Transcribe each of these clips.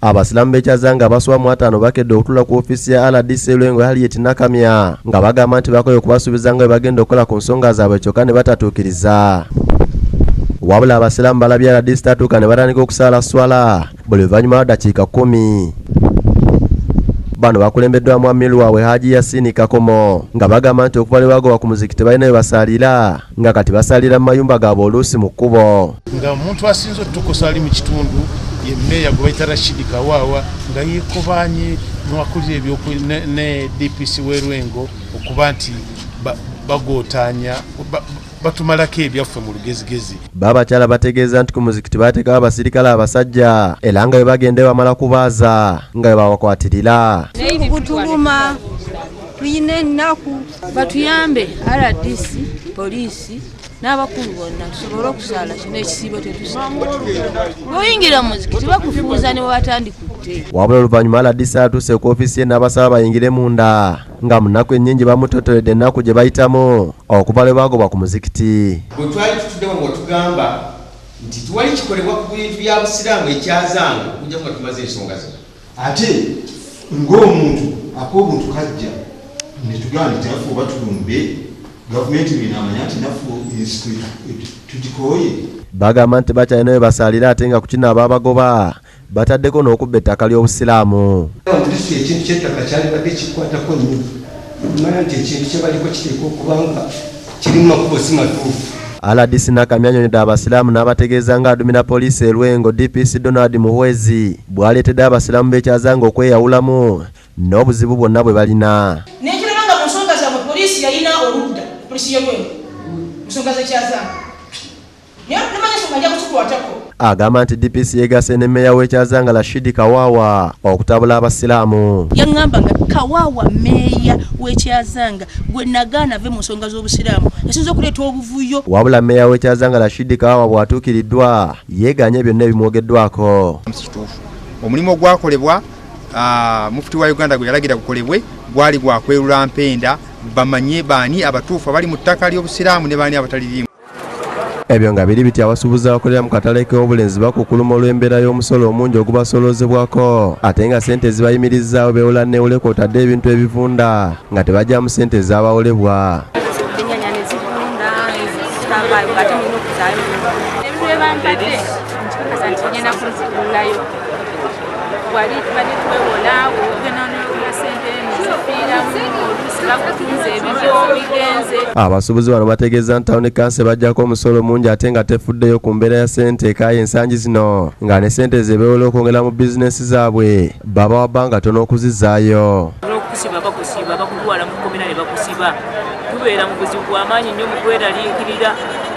Abasiraamu b'ekyazanga baswamu 5 bakedde okutula ku ofisi ya RDC Luweero Harriet Nakamya nga bagamba nti bakoye okubasuubiza nga bagenda okukola ku nsonga zaabwe kyokka ne batatuukiriza. Wabula abasiraamu balabye RDC tatuuka ne batandika okusaala swala buli luvannyuma lwa ddakiika 10. Bano bakulembeddwamu amiru waabwe Haji Yasini Kakomo nga bagamba nti okuva lwebagoba ku muzikiti tebalina we basaalira nga kati basaalira mu mayumba gaabwe oluusi mu kkubo. Nga omuntu asinze otutukosa ali mu kitundu ye mmeeya gwe bayita Rashidi Kawaawa nga yeekobanye n'akulira ne DPC w'Erwengo okuba nti bagootaanya batumalako ebyaffe mu lugezigezi. Abakyala bategeeza nti ku muzikiti baateekawo abasirikale abasajja era nga bwe bagenda bamala kubaaza nga bwe babakwatirira. Kutuluma tuyina ennaku batuyambe RDC poliisi n'abakulu bonna tusobole okusaala kino ekisiibo tetusaala. Bw'oyingira mu muzikiti bakufuuza ne batandikutte. Wabula oluvannyuma RDC atuuse ku ofisi ye n'abasaba bayingire munda nga mu nnaku ennyingi bamutotoledde ennaku gye bayitamu okuva lwe baagobwa ku muzikiti. Bwe twali tutuddewo nga tugamba nti tiwali kikolebwa ku bintu bya busiraamu ekyazanga okujja nga tumaze ensonga zino. Ate ng'omuntu ak'obuntu kajja ne tugamba nti naffe oba tulumbe gavumenti binaamanya nti naffe tugikooye. Bagamba nti bakyalina we basaalira ate nga ku kino ababagoba bataddeko n'okubba ettaka ly'obusiraamu. Omukristo ekintu ky'ettaka kyalibadde kikwatako nnyo. Manya nti ekintu kye baliko kiteekwa okuba nga kiri mu makubo si matuufu. RDC Nakamya annyonnyodde abasiraamu n'abategeeza nga adumira poliisi e Lwengo DPC Donald Muhwezi bw'aleetedde abasiraamu b'ekyazanga okweyawulamu n'obuzibu bwonna bwe balina. Nekiraba nga mu nsonga zaabwe poliisi yalina oludda poliisi y'Olwengo mu nsonga z'ekyazanga. Nemanya ensonga ajja kukikwatako. Agamba nti DPC yeegase ne mmeeya w'ekyazanga Rashidi Kawaawa okutabula abasiraamu. Yaŋŋamba nga Kawaawa mmeeya w'ekyazanga gwe nagaana ave mu nsonga z'obusiraamu yasinze okuleeta obuvuyo. Wabula mmeeya w'ekyazanga Rashidi Kawaawa bw'atuukiriddwa yeeganye byonna ebimwogeddwako. Omulimu ogwakolebwa Mufti wa Uganda gwe yalagira gukolebwe gwali gwakwerula mpenda bamanye baani abatuufu abali mu ttaka ly'obusiraamu ne baani abataliriimu. Ebyo nga biri biti abasuubuzi abakolera mu katale k'Wobulenzi bakukuluma olw'embeera y'omusolo omungi ogubasolozebwako ate nga ssente zibayimirizaawo beewola neewole kw'otadde ebintu ebivunda nga tebajjamu ssente ez'abawolebwa. Abasuubuzi bano bategeeza nti Town Council bajjako omusolo mungi ate nga tefuddeyo ku mbeera ya ssente ekaayi ensangi zino nga ne ssente ze beewola okwongera mu bizinesi zaabwe baba wa bbanga tono okuzizaayo. Okusiba bakusiba bakulwala mu komina ne bakusiba tubeera mu buzibu bw'amaanyi nnyo mu kweraliikirira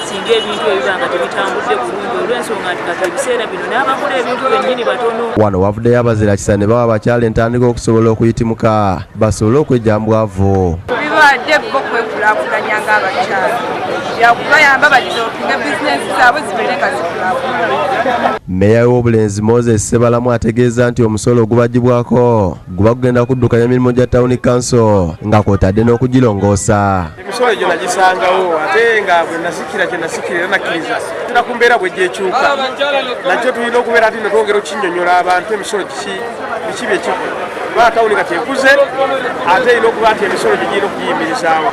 singa ebintu ebibanga tebitambudde bulungi olw'ensonga nti kati ebiseera bino n'abakola ebintu bennyini batono. Wano wavuddeyo abazira kisa ne bawa abakyala entandikwa okusobola okuyitimuka basobole okwejja mu bwavu. Bibadde bo kwekulaakulanya ng'abakyala byakubayamba baliza okuga bizinesi zaabwe zibeere nga zikulaakulana. Mmeeya w'Obulenzi Moses Sebalamu ategeeza nti omusolo ogubagibwako guba gugenda kuddukanya emirimu gya Town Council nga kw'otadde n'okugirongoosa. Emisolo egyo nagisangawo ate nga bwe nasikira kye nasikira era nakkiriza tera ku mbeera bwe gyekyuka nakyo tulina okubeera ati netwongera okinnyonnyola abantu emisolo biki byekiko kuba Town kati ekuze ate erina okuba nti emisolo gye girina okugiyimirizaawo.